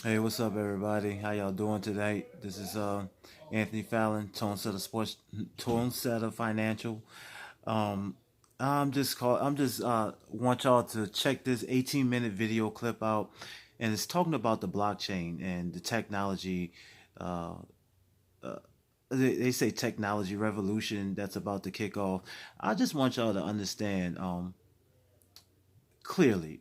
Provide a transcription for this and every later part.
Hey, what's up, everybody? How y'all doing today? This is Anthony Fallin, Tone Setter Sports, Tone Setter Financial. Um, I'm just want y'all to check this 18-minute video clip out, and it's talking about the blockchain and the technology. Uh, uh, they say technology revolution that's about to kick off. I just want y'all to understand. Clearly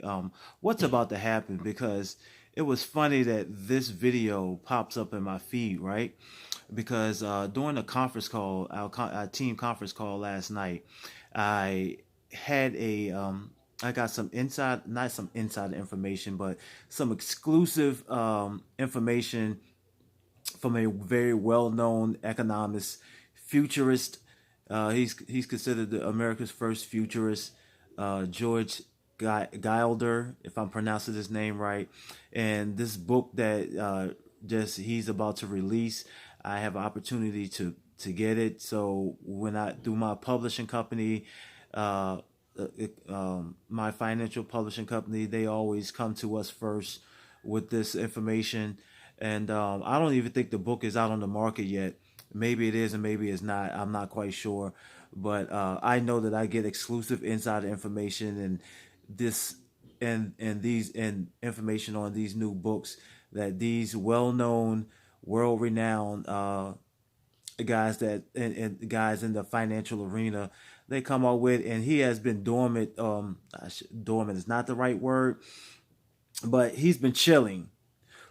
what's about to happen, because it was funny that this video pops up in my feed, right? Because during a conference call, our team conference call last night, I had I got some inside, not some inside information, but some exclusive information from a very well-known economist, futurist. He's considered America's first futurist, George Gilder, if I'm pronouncing his name right. And this book that just he's about to release, I have an opportunity to get it. So when I do my publishing company, my financial publishing company, they always come to us first with this information. And I don't even think the book is out on the market yet. Maybe it is and maybe it's not. I'm not quite sure. But I know that I get exclusive insider information and this and information on these new books that these well-known, world-renowned guys and guys in the financial arena, they come out with. And he has been dormant. Dormant is not the right word, but he's been chilling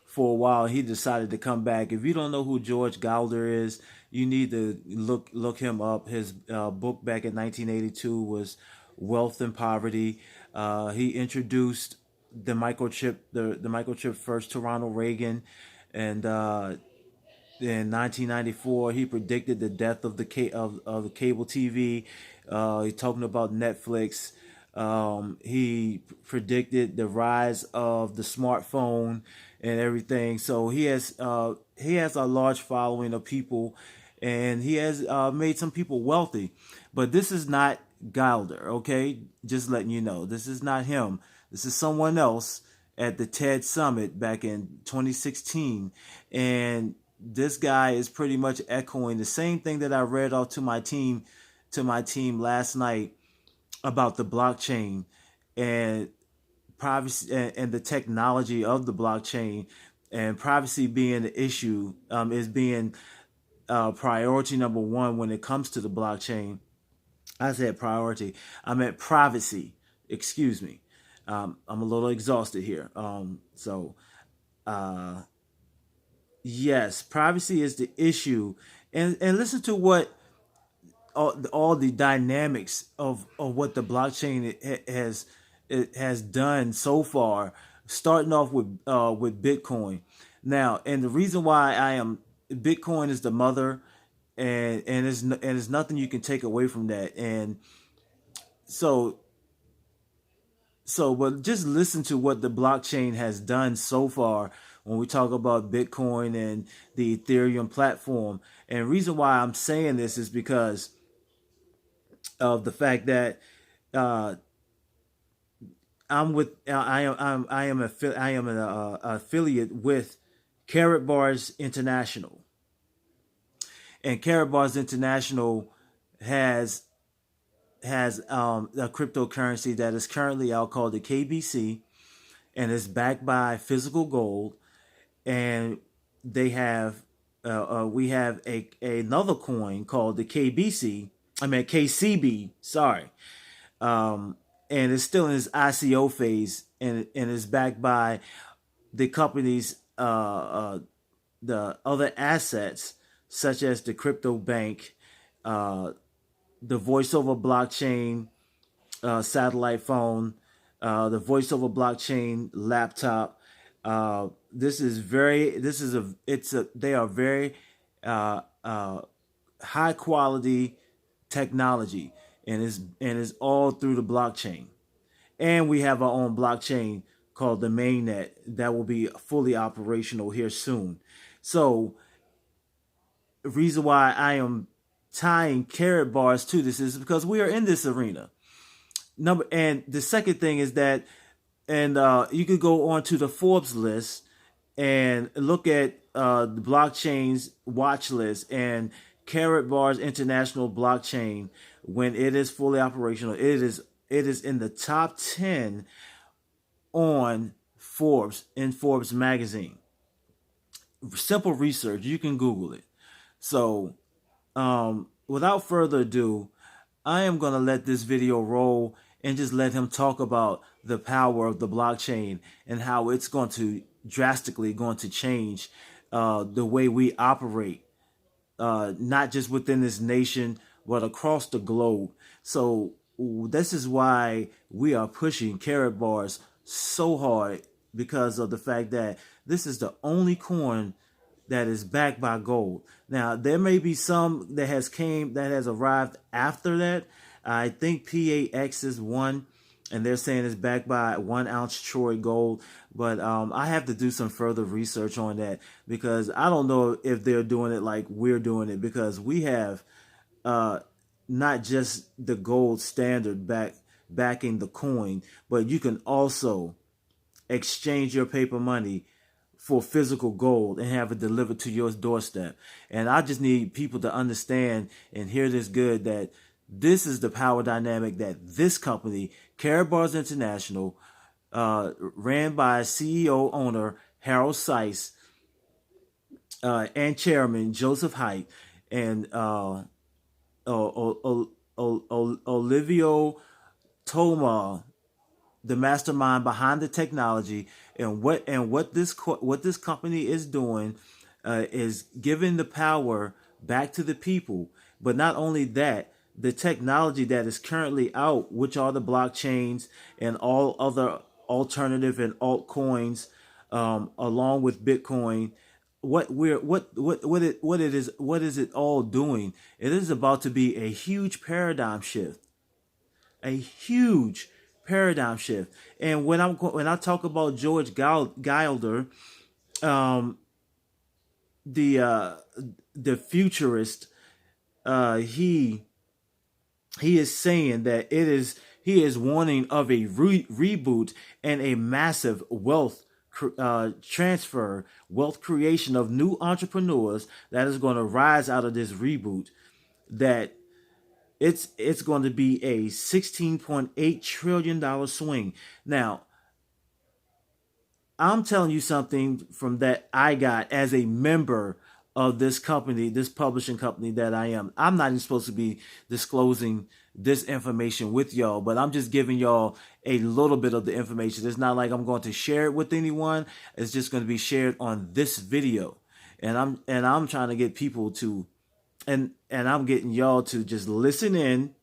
for a while. He decided to come back. If you don't know who George Gilder is, you need to look him up. His book back in 1982 was Wealth and Poverty. He introduced the microchip first to Ronald Reagan, and in 1994 he predicted the death of of the cable TV. He's talking about Netflix. He predicted the rise of the smartphone and everything. So he has a large following of people, and he has made some people wealthy. But this is not Gilder, okay? Just letting you know, this is not him. This is someone else at the TED Summit back in 2016, and this guy is pretty much echoing the same thing that I read off to my team last night about the blockchain and privacy and the technology of the blockchain, and privacy being the issue, is being priority number one when it comes to the blockchain. I said priority, I meant privacy. Excuse me. I'm a little exhausted here. Uh, yes, privacy is the issue, and listen to what all the dynamics of what the blockchain has it has done so far, starting off with Bitcoin. Now, and the reason why I am Bitcoin is the mother, and there's nothing you can take away from that. And so but just listen to what the blockchain has done so far when we talk about Bitcoin and the Ethereum platform. And the reason why I'm saying this is because of the fact that uh, I am an affiliate with Karatbars International, and Karatbars International has a cryptocurrency that is currently out called the KBC, and is backed by physical gold. And they have we have another coin called the KBC. I mean KCB. Sorry, and it's still in its ICO phase, and is backed by the company's the other assets such as the crypto bank, uh, the voice over blockchain satellite phone, the voice over blockchain laptop. This is a it's a they are very uh, uh, high quality technology, and is all through the blockchain. And we have our own blockchain called the mainnet that will be fully operational here soon. So the reason why I am tying Karatbars to this is because we are in this arena. Number and the second thing is that, and you could go on to the Forbes list, and look at the blockchain's watch list and Karatbars International Blockchain. When it is fully operational, it is in the top 10 on Forbes magazine. Simple research, you can Google it. So, without further ado, I am going to let this video roll and just let him talk about the power of the blockchain and how it's going to drastically going to change the way we operate, not just within this nation, but across the globe. So this is why we are pushing Karatbars so hard, because of the fact that this is the only coin that is backed by gold. Now there may be some that has arrived after that. I think PAX is one, and they're saying it's backed by 1 ounce Troy gold. But I have to do some further research on that, because I don't know if they're doing it like we're doing it, because we have not just the gold standard backing the coin, but you can also exchange your paper money for physical gold and have it delivered to your doorstep. And I just need people to understand and hear this good, that this is the power dynamic that this company, Karatbars International, ran by CEO owner Harold Seiss, and chairman Joseph Haidt, and Olivio Toma, the mastermind behind the technology. And what this company is doing is giving the power back to the people. But not only that, the technology that is currently out, which are the blockchains and all other alternative and altcoins, along with Bitcoin, what is it all doing? It is about to be a huge paradigm shift, a huge paradigm shift. And when I talk about George Gilder, um, the futurist, he is saying that he is warning of a reboot and a massive transfer, wealth creation of new entrepreneurs that is going to rise out of this reboot. That it's going to be a $16.8 trillion swing. Now, I'm telling you something from that I got as a member of this company, this publishing company that I am. I'm not even supposed to be disclosing this information with y'all, but I'm just giving y'all a little bit of the information. It's not like I'm going to share it with anyone. It's just going to be shared on this video. And I'm trying to get people to, and I'm getting y'all to just listen in.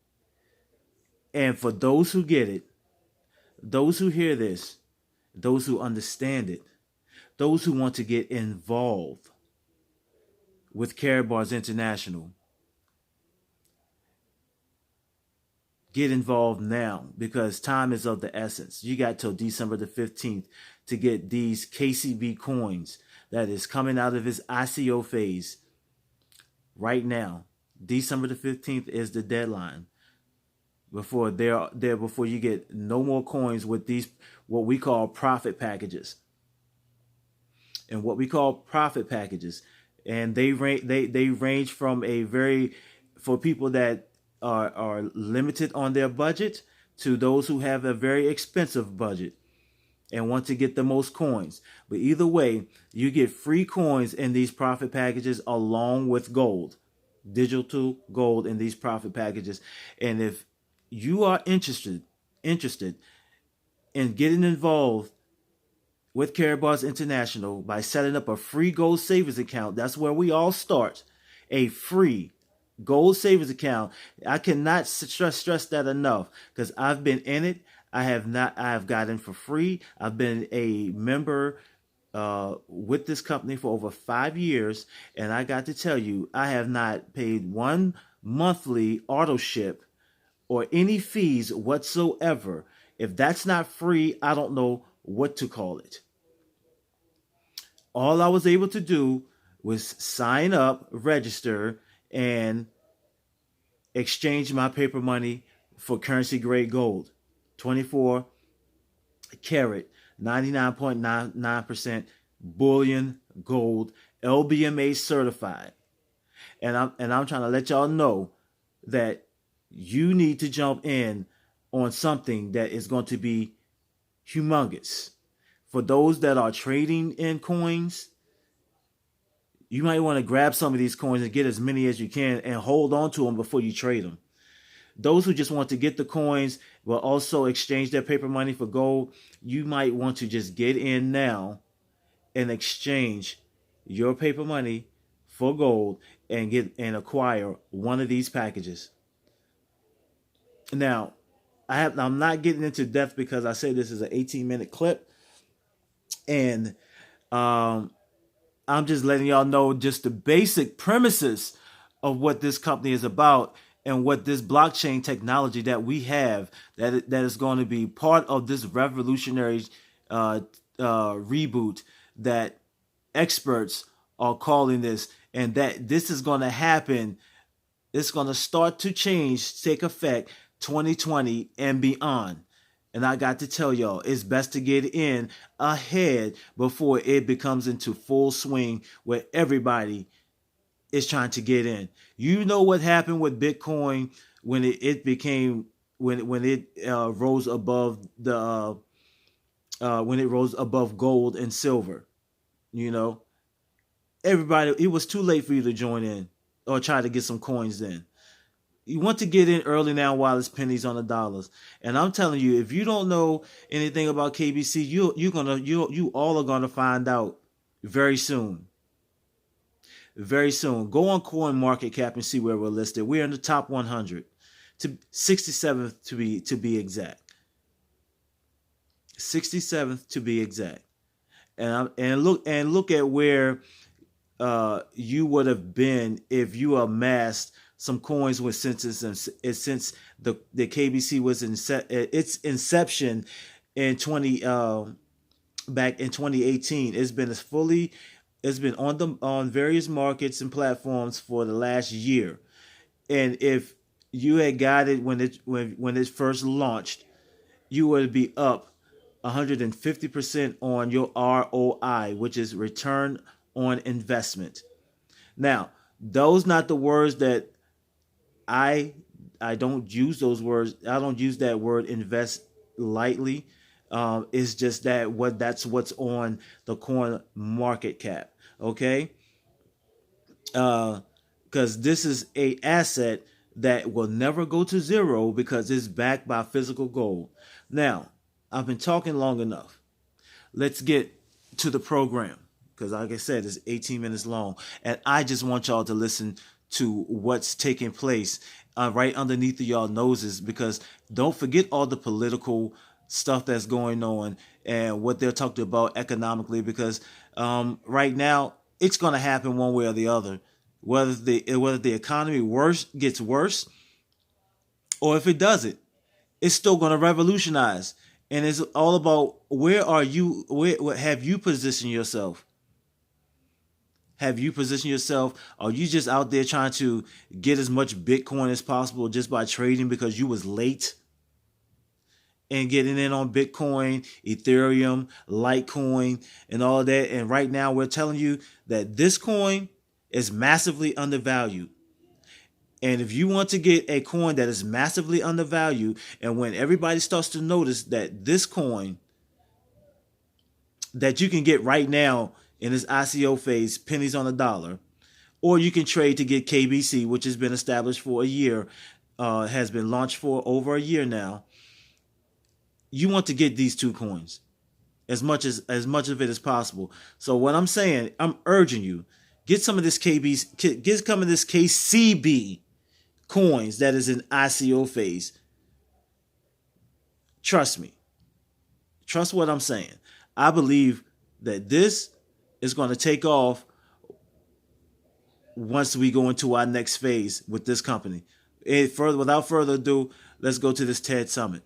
And for those who get it, those who hear this, those who understand it, those who want to get involved with Karatbars International, get involved now, because time is of the essence. You got till December the 15th to get these KCB coins that is coming out of its ICO phase right now. December the 15th is the deadline before before you get no more coins with these what we call profit packages. And what we call profit packages, and they range from a very, for people that are limited on their budget, to those who have a very expensive budget and want to get the most coins. But either way, you get free coins in these profit packages along with gold, digital gold in these profit packages. And if you are interested in getting involved with Karatbars International by setting up a free gold savings account, that's where we all start. A free gold savings account. I cannot stress that enough, because I've been in it. I have gotten for free. I've been a member with this company for over 5 years, and I got to tell you, I have not paid one monthly auto ship or any fees whatsoever. If that's not free, I don't know what to call it. All I was able to do was sign up, register, and exchange my paper money for currency grade gold. 24 karat, 99.99% bullion gold, LBMA certified. And I'm trying to let y'all know that you need to jump in on something that is going to be humongous. For those that are trading in coins, you might want to grab some of these coins and get as many as you can and hold on to them before you trade them. Those who just want to get the coins will also exchange their paper money for gold. You might want to just get in now and exchange your paper money for gold and acquire one of these packages. Now, I'm not getting into depth because I say this is an 18-minute clip, and um, I'm just letting y'all know just the basic premises of what this company is about and what this blockchain technology that we have that is going to be part of this revolutionary reboot that experts are calling this, and that this is going to happen. It's going to start to change, take effect 2020 and beyond. And I got to tell y'all, it's best to get in ahead before it becomes into full swing where everybody is trying to get in. You know what happened with Bitcoin when it became when it rose above the when it rose above gold and silver. You know, everybody, it was too late for you to join in or try to get some coins in. You want to get in early now while it's pennies on the dollars. And I'm telling you, if you don't know anything about KBC, you all are gonna find out very soon. Very soon. Go on CoinMarketCap and see where we're listed. We're in the top 100, to 67th to be exact. 67th to be exact. And look at where you would have been if you amassed some coins with since the KBC was its inception in back in 2018. It's been on various markets and platforms for the last year. And if you had got it when it first launched, you would be up 150% on your ROI, which is return on investment. Now, those not the words that I don't use those words. I don't use that word invest lightly. It's just that's what's on the coin market cap. Okay, because this is a asset that will never go to zero because it's backed by physical gold. Now, I've been talking long enough. Let's get to the program because, like I said, it's 18 minutes long, and I just want y'all to listen to what's taking place right underneath of y'all noses, because don't forget all the political stuff that's going on and what they're talking about economically, because right now it's going to happen one way or the other, whether the economy gets worse, or if it doesn't, it's still going to revolutionize. And it's all about where have you positioned yourself? Have you positioned yourself? Are you just out there trying to get as much Bitcoin as possible just by trading because you was late and getting in on Bitcoin, Ethereum, Litecoin, and all that? And right now we're telling you that this coin is massively undervalued. And if you want to get a coin that is massively undervalued, and when everybody starts to notice that this coin that you can get right now in this ICO phase, pennies on the dollar, or you can trade to get KBC, which has been established for a year, has been launched for over a year now. You want to get these two coins as much of it as possible. So what I'm saying, I'm urging you, get some of this KCB coins that is in ICO phase. Trust me. Trust what I'm saying. I believe that this is going to take off once we go into our next phase with this company. Without further ado, let's go to this TED Summit.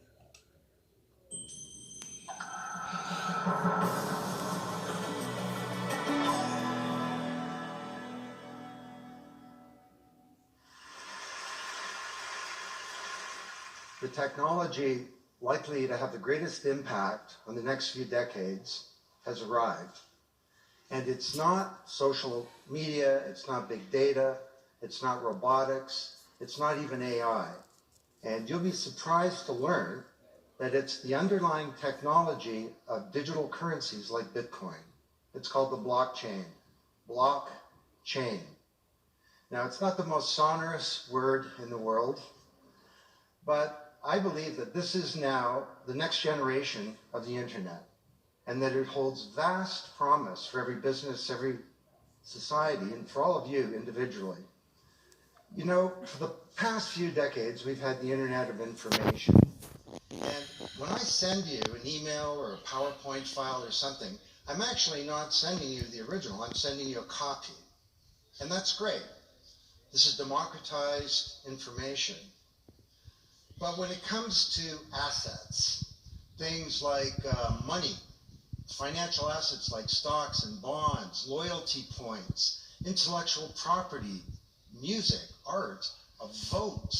The technology likely to have the greatest impact on the next few decades has arrived. And it's not social media, it's not big data, it's not robotics, it's not even AI. And you'll be surprised to learn that it's the underlying technology of digital currencies like Bitcoin. It's called the blockchain. Blockchain. Now, it's not the most sonorous word in the world, but I believe that this is now the next generation of the internet, and that it holds vast promise for every business, every society, and for all of you individually. You know, for the past few decades, we've had the internet of information. And when I send you an email or a PowerPoint file or something, I'm actually not sending you the original, I'm sending you a copy. And that's great. This is democratized information. But when it comes to assets, things like money, financial assets like stocks and bonds, loyalty points, intellectual property, music, art, a vote,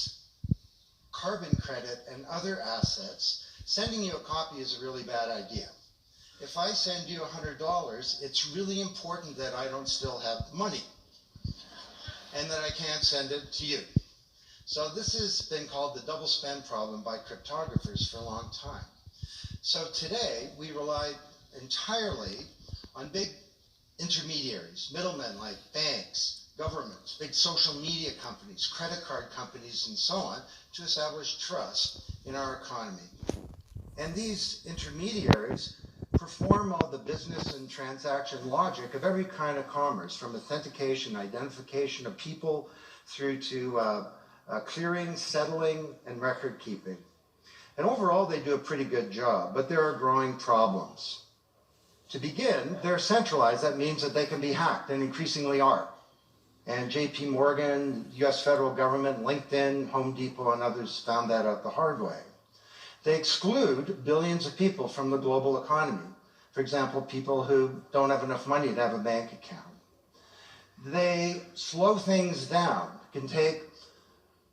carbon credit, and other assets, sending you a copy is a really bad idea. If I send you $100, it's really important that I don't still have the money and that I can't send it to you. So this has been called the double spend problem by cryptographers for a long time. So today we rely entirely on big intermediaries, middlemen like banks, governments, big social media companies, credit card companies, and so on, to establish trust in our economy. And these intermediaries perform all the business and transaction logic of every kind of commerce, from authentication, identification of people, through to clearing, settling, and record keeping. And overall, they do a pretty good job, but there are growing problems. To begin, they're centralized. That means that they can be hacked, and increasingly are. And JP Morgan, US federal government, LinkedIn, Home Depot, and others found that out the hard way. They exclude billions of people from the global economy. For example, people who don't have enough money to have a bank account. They slow things down. It can take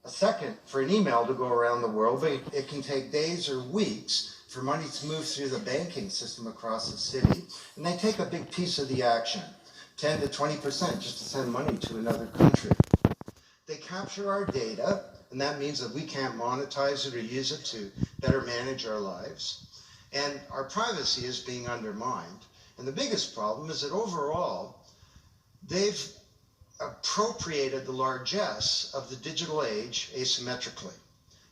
a second for an email to go around the world, but it can take days or weeks for money to move through the banking system across the city. And they take a big piece of the action, 10 to 20%, just to send money to another country. They capture our data, and that means that we can't monetize it or use it to better manage our lives. And our privacy is being undermined. And the biggest problem is that overall, they've appropriated the largesse of the digital age asymmetrically.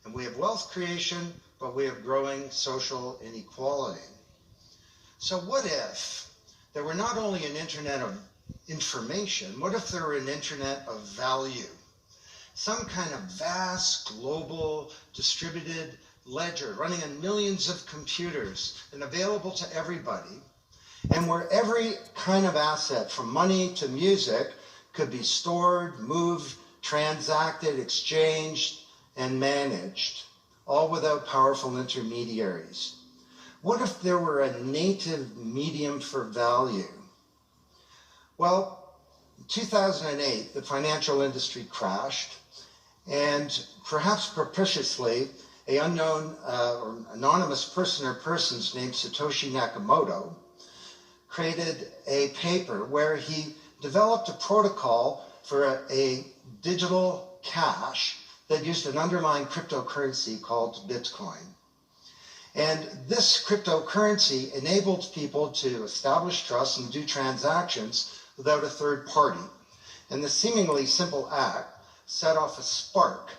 And we have wealth creation, but we have growing social inequality. So what if there were not only an internet of information, what if there were an internet of value? Some kind of vast, global, distributed ledger running on millions of computers and available to everybody, and where every kind of asset, from money to music, could be stored, moved, transacted, exchanged, and managed, all without powerful intermediaries. What if there were a native medium for value? Well, in 2008, the financial industry crashed, and perhaps propitiously, an unknown or anonymous person or persons named Satoshi Nakamoto created a paper where he developed a protocol for a digital cash that used an underlying cryptocurrency called Bitcoin. And this cryptocurrency enabled people to establish trust and do transactions without a third party. And the seemingly simple act set off a spark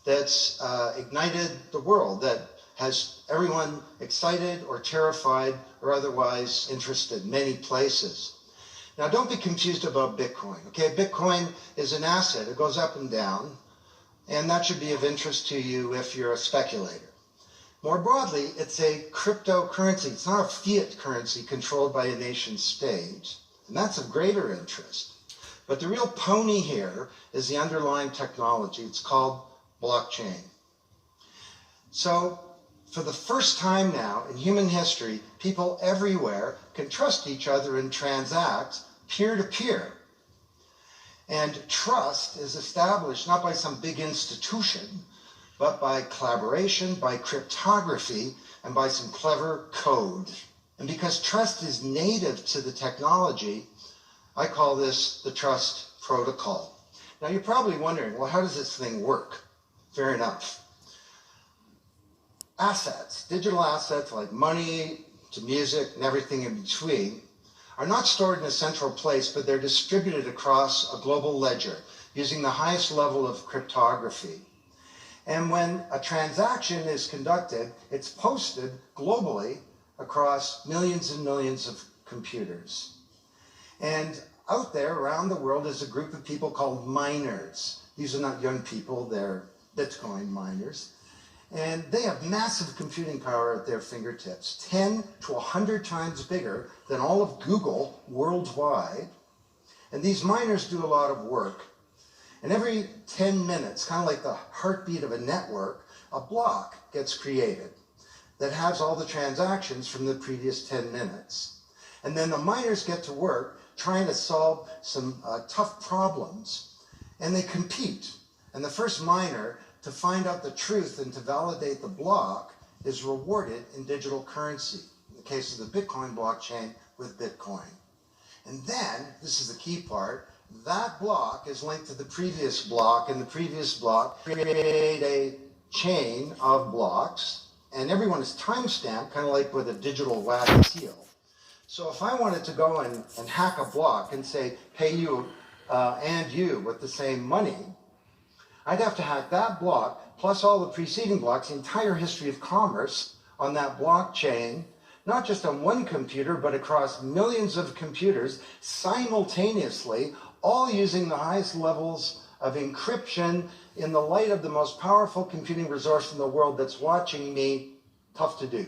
that's ignited the world, that has everyone excited or terrified or otherwise interested in many places. Now, don't be confused about Bitcoin, okay? Bitcoin is an asset. It goes up and down, and that should be of interest to you if you're a speculator. More broadly, it's a cryptocurrency. It's not a fiat currency controlled by a nation state, and that's of greater interest. But the real pony here is the underlying technology. It's called blockchain. So, for the first time now in human history, people everywhere can trust each other and transact peer-to-peer. And trust is established not by some big institution, but by collaboration, by cryptography, and by some clever code. And because trust is native to the technology, I call this the trust protocol. Now you're probably wondering, well, how does this thing work? Fair enough. Assets, digital assets like money to music and everything in between, are not stored in a central place, but they're distributed across a global ledger using the highest level of cryptography. And when a transaction is conducted, it's posted globally across millions and millions of computers. And out there around the world is a group of people called miners. These are not young people, they're Bitcoin miners. And they have massive computing power at their fingertips, 10 to 100 times bigger than all of Google worldwide. And these miners do a lot of work. And every 10 minutes, kind of like the heartbeat of a network, a block gets created that has all the transactions from the previous 10 minutes. And then the miners get to work trying to solve some tough problems, and they compete. And the first miner to find out the truth and to validate the block is rewarded in digital currency, in the case of the Bitcoin blockchain with Bitcoin. And then, this is the key part, that block is linked to the previous block, and the previous block create a chain of blocks, and everyone is timestamped, kind of like with a digital wagon seal. So if I wanted to go and hack a block and say, pay you and you with the same money, I'd have to hack that block, plus all the preceding blocks, the entire history of commerce on that blockchain, not just on one computer, but across millions of computers simultaneously, all using the highest levels of encryption in the light of the most powerful computing resource in the world that's watching me. Tough to do.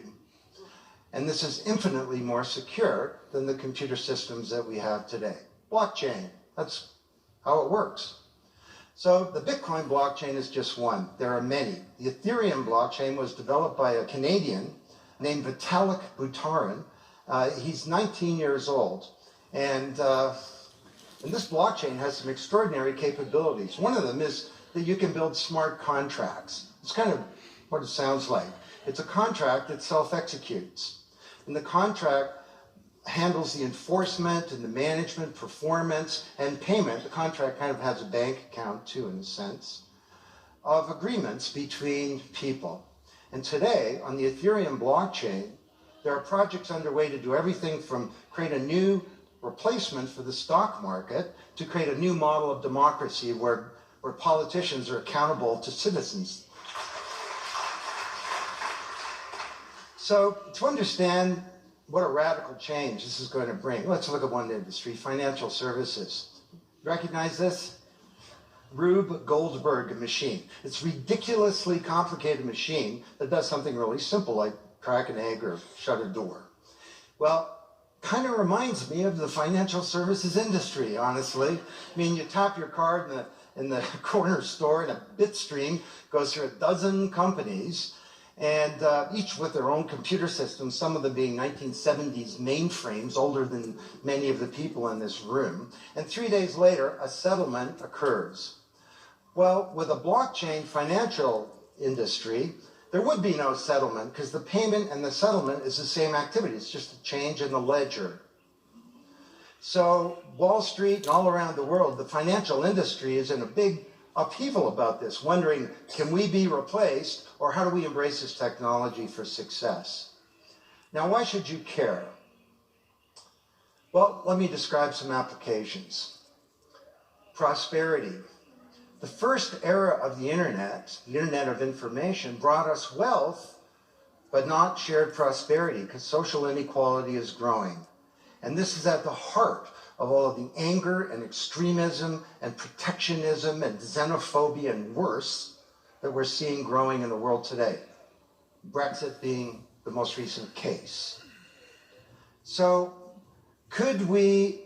And this is infinitely more secure than the computer systems that we have today. Blockchain, that's how it works. So the Bitcoin blockchain is just one. There are many. The Ethereum blockchain was developed by a Canadian named Vitalik Buterin. He's 19 years old. And this blockchain has some extraordinary capabilities. One of them is that you can build smart contracts. It's kind of what it sounds like. It's a contract that self-executes. And the contract handles the enforcement and the management, performance, and payment. The contract kind of has a bank account too, in a sense, of agreements between people. And today, on the Ethereum blockchain, there are projects underway to do everything from create a new replacement for the stock market to create a new model of democracy where politicians are accountable to citizens. So to understand what a radical change this is going to bring, let's look at one industry, financial services. Recognize this? Rube Goldberg machine. It's a ridiculously complicated machine that does something really simple, like crack an egg or shut a door. Well, kind of reminds me of the financial services industry, honestly. I mean, you tap your card in the corner store and a bit stream goes through a dozen companies, and each with their own computer systems, some of them being 1970s mainframes, older than many of the people in this room. And 3 days later, a settlement occurs. Well, with a blockchain financial industry, there would be no settlement because the payment and the settlement is the same activity. It's just a change in the ledger. So Wall Street and all around the world, the financial industry is in a big upheaval about this, wondering, can we be replaced, or how do we embrace this technology for success? Now, why should you care? Well, let me describe some applications. Prosperity. The first era of the Internet of information, brought us wealth, but not shared prosperity, because social inequality is growing. And this is at the heart of all of the anger and extremism and protectionism and xenophobia and worse that we're seeing growing in the world today. Brexit being the most recent case. So could we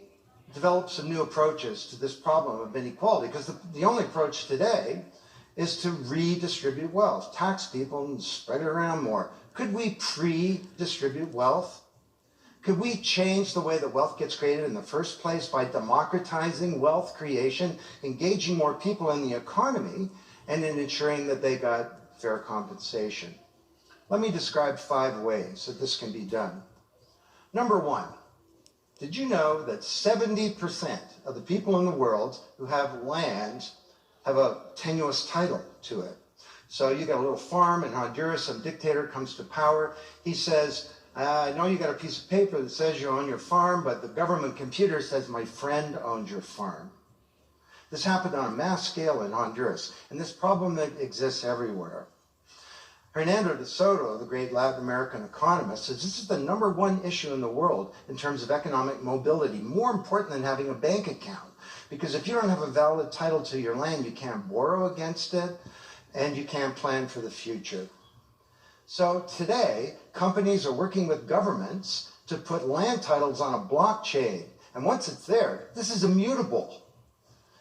develop some new approaches to this problem of inequality? Because the only approach today is to redistribute wealth, tax people and spread it around more. Could we pre-distribute wealth? Could we change the way that wealth gets created in the first place by democratizing wealth creation, engaging more people in the economy, and in ensuring that they got fair compensation? Let me describe 5 ways that this can be done. Number 1, Did you know that 70% of the people in the world who have land have a tenuous title to it? So you got a little farm in Honduras, some dictator comes to power. He says, I know you got a piece of paper that says you own your farm, but the government computer says my friend owns your farm. This happened on a mass scale in Honduras, and this problem exists everywhere. Hernando de Soto, the great Latin American economist, says this is the #1 issue in the world in terms of economic mobility, more important than having a bank account. Because if you don't have a valid title to your land, you can't borrow against it, and you can't plan for the future. So today, companies are working with governments to put land titles on a blockchain. And once it's there, this is immutable.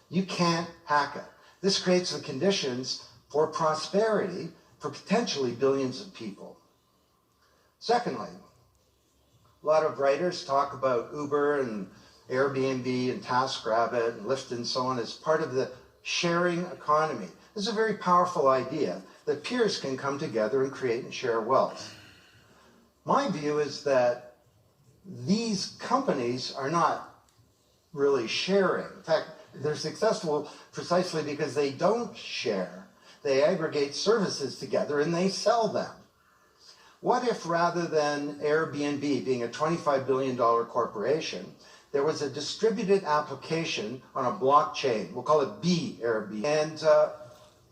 You can't hack it. This creates the conditions for prosperity for potentially billions of people. Secondly, a lot of writers talk about Uber and Airbnb and TaskRabbit and Lyft and so on as part of the sharing economy. This is a very powerful idea that peers can come together and create and share wealth. My view is that these companies are not really sharing. In fact, they're successful precisely because they don't share. They aggregate services together and they sell them. What if rather than Airbnb being a $25 billion corporation, there was a distributed application on a blockchain, we'll call it Airbnb, and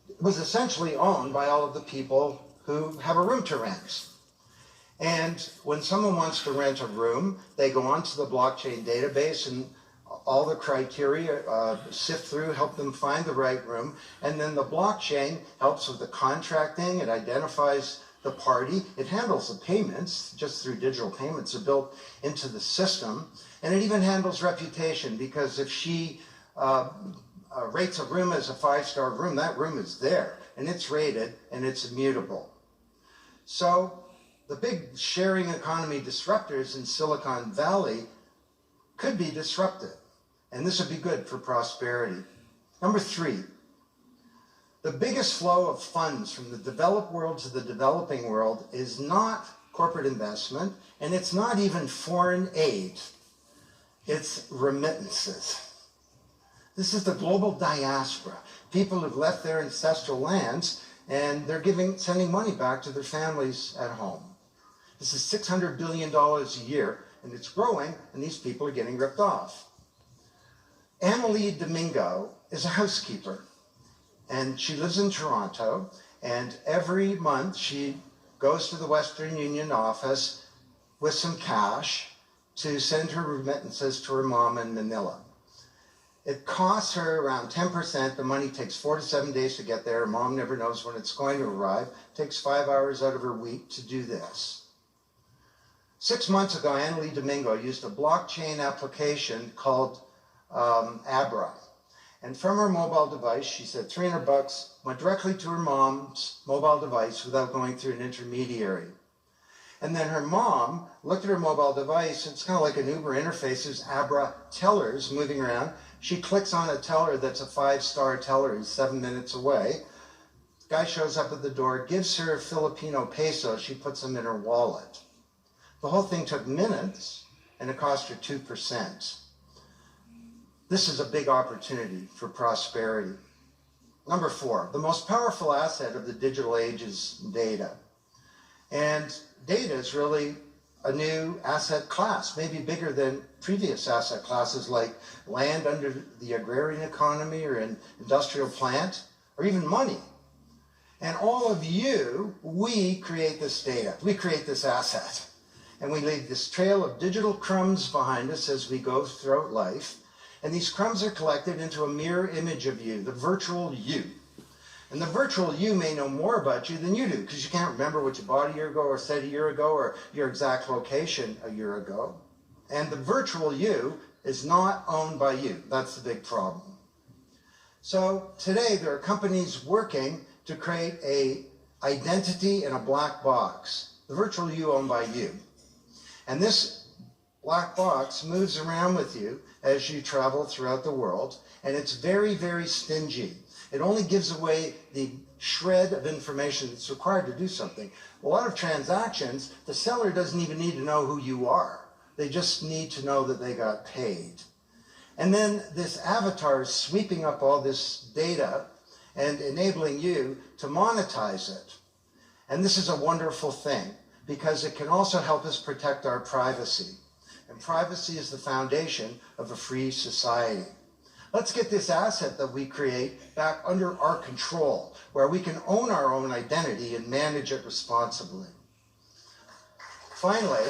it was essentially owned by all of the people who have a room to rent. And when someone wants to rent a room, they go onto the blockchain database and all the criteria sift through, help them find the right room. And then the blockchain helps with the contracting. It identifies the party. It handles the payments, just through digital payments are built into the system. And it even handles reputation, because if she rates a room as a 5-star room, that room is there and it's rated and it's immutable. So the big sharing economy disruptors in Silicon Valley could be disrupted, and this would be good for prosperity. Number 3, the biggest flow of funds from the developed world to the developing world is not corporate investment, and it's not even foreign aid. It's remittances. This is the global diaspora, people who've left their ancestral lands and they're sending money back to their families at home. This is $600 billion a year, and it's growing, and these people are getting ripped off. Annalie Domingo is a housekeeper, and she lives in Toronto, and every month she goes to the Western Union office with some cash to send her remittances to her mom in Manila. It costs her around 10%. The money takes 4 to 7 days to get there. Her mom never knows when it's going to arrive. It takes 5 hours out of her week to do this. 6 months ago, Annalie Domingo used a blockchain application called Abra. And from her mobile device, she said $300 went directly to her mom's mobile device without going through an intermediary. And then her mom looked at her mobile device. It's kind of like an Uber interface. There's Abra tellers moving around. She clicks on a teller that's a 5-star teller who's 7 minutes away. The guy shows up at the door, gives her Filipino pesos. She puts them in her wallet. The whole thing took minutes, and it cost her 2%. This is a big opportunity for prosperity. Number 4, the most powerful asset of the digital age is data. And data is really a new asset class, maybe bigger than previous asset classes like land under the agrarian economy or an industrial plant, or even money. And all of you, we create this data. We create this asset. And we leave this trail of digital crumbs behind us as we go throughout life. And these crumbs are collected into a mirror image of you, the virtual you. And the virtual you may know more about you than you do, because you can't remember what you bought a year ago or said a year ago or your exact location a year ago. And the virtual you is not owned by you. That's the big problem. So today there are companies working to create an identity in a black box. The virtual you owned by you. And this black box moves around with you as you travel throughout the world, and it's very, very stingy. It only gives away the shred of information that's required to do something. A lot of transactions, the seller doesn't even need to know who you are. They just need to know that they got paid. And then this avatar is sweeping up all this data and enabling you to monetize it. And this is a wonderful thing because it can also help us protect our privacy. And privacy is the foundation of a free society. Let's get this asset that we create back under our control, where we can own our own identity and manage it responsibly. Finally,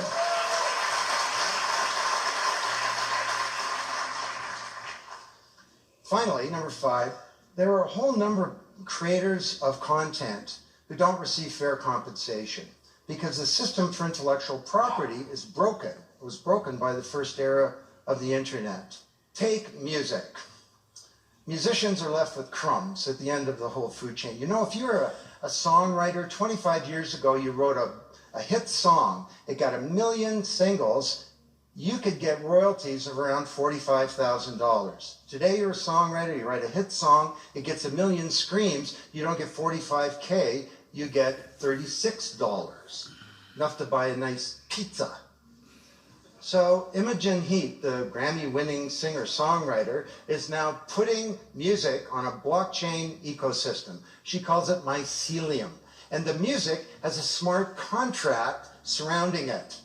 number 5, there are a whole number of creators of content who don't receive fair compensation because the system for intellectual property is broken. It was broken by the first era of the internet. Take music. Musicians are left with crumbs at the end of the whole food chain. You know, if you're a songwriter, 25 years ago you wrote a hit song, it got 1 million singles, you could get royalties of around $45,000. Today you're a songwriter, you write a hit song, it gets 1 million screams, you don't get $45K, you get $36. Enough to buy a nice pizza. So Imogen Heap, the Grammy-winning singer-songwriter, is now putting music on a blockchain ecosystem. She calls it mycelium. And the music has a smart contract surrounding it.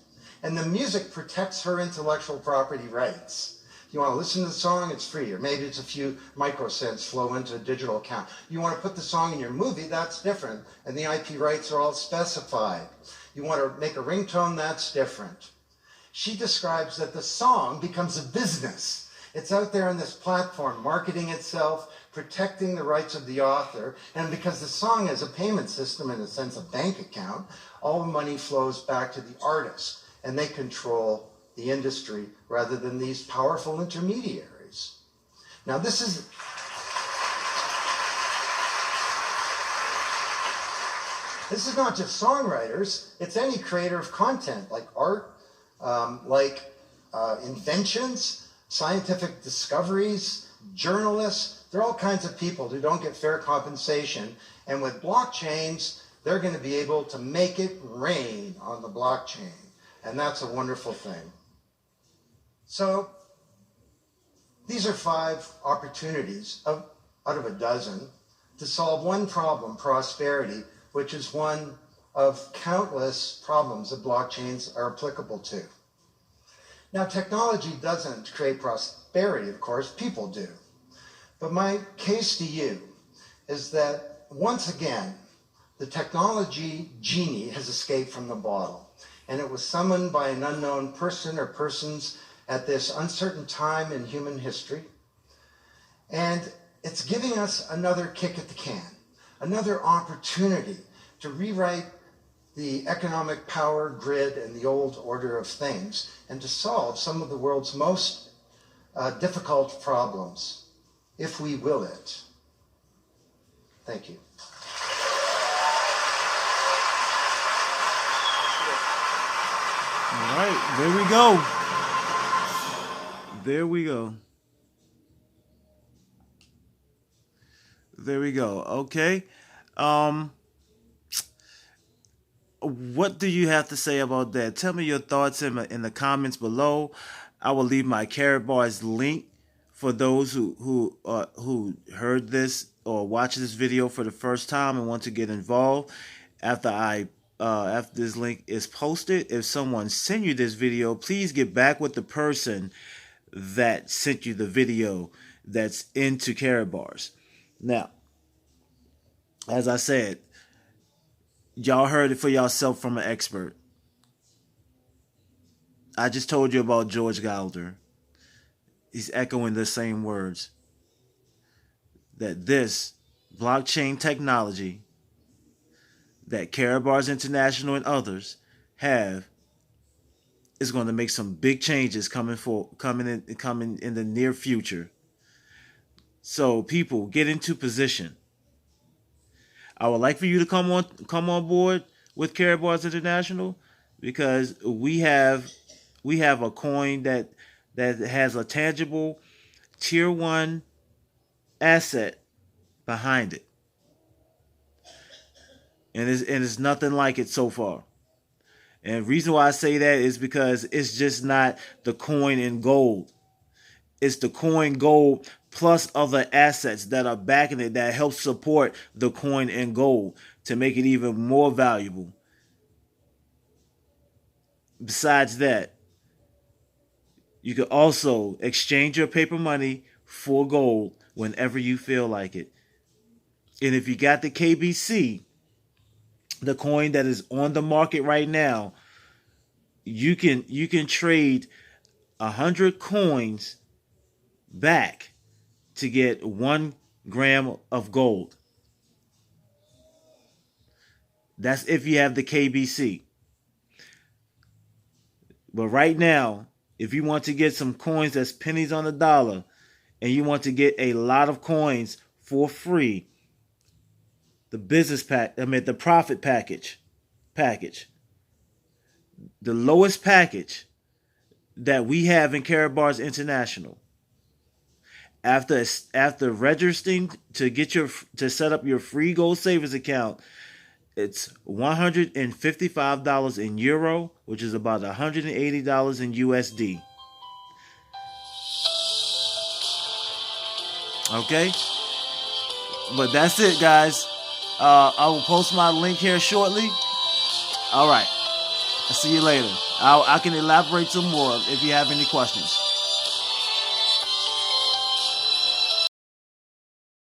And the music protects her intellectual property rights. You want to listen to the song, it's free, or maybe it's a few microcents flow into a digital account. You want to put the song in your movie, that's different, and the IP rights are all specified. You want to make a ringtone, that's different. She describes that the song becomes a business. It's out there on this platform, marketing itself, protecting the rights of the author, and because the song is a payment system, in a sense, a bank account, all the money flows back to the artist, and they control the industry rather than these powerful intermediaries. Now this is not just songwriters, it's any creator of content, like art, inventions, scientific discoveries, journalists. There are all kinds of people who don't get fair compensation, and with blockchains, they're going to be able to make it rain on the blockchain, and that's a wonderful thing. So these are 5 opportunities out of a dozen to solve one problem, prosperity, which is one of countless problems that blockchains are applicable to. Now, technology doesn't create prosperity, of course, people do. But my case to you is that, once again, the technology genie has escaped from the bottle, and it was summoned by an unknown person or persons at this uncertain time in human history. And it's giving us another kick at the can, another opportunity to rewrite the economic power grid and the old order of things, and to solve some of the world's most difficult problems, if we will it. Thank you. All right, there we go. There we go. There we go. Okay. What do you have to say about that? Tell me your thoughts in the comments below. I will leave my Karatbars link for those who heard this or watched this video for the first time and want to get involved. After this link is posted, if someone sent you this video, please get back with the person that sent you the video that's into Karatbars. Now, as I said, y'all heard it for yourself from an expert. I just told you about George Gallagher. He's echoing the same words. That this blockchain technology that Karatbars International and others have is going to make some big changes coming in the near future. So people, get into position. I would like for you to come on board with Karatbars International, because we have a coin that has a tangible tier 1 asset behind it, and it's nothing like it so far. And the reason why I say that is because it's just not the coin in gold. It's the coin gold plus other assets that are backing it that help support the coin in gold to make it even more valuable. Besides that, you can also exchange your paper money for gold whenever you feel like it. And if you got the KBC, the coin that is on the market right now, you can trade 100 coins back to get 1 gram of gold. That's if you have the KBC. But right now, if you want to get some coins that's pennies on the dollar and you want to get a lot of coins for free, the profit package. The lowest package that we have in Karatbars International. After registering to set up your free gold savers account, it's $155 in euro, which is about $180 in USD. Okay? But that's it, guys. I will post my link here shortly. All right. I'll see you later. I can elaborate some more if you have any questions.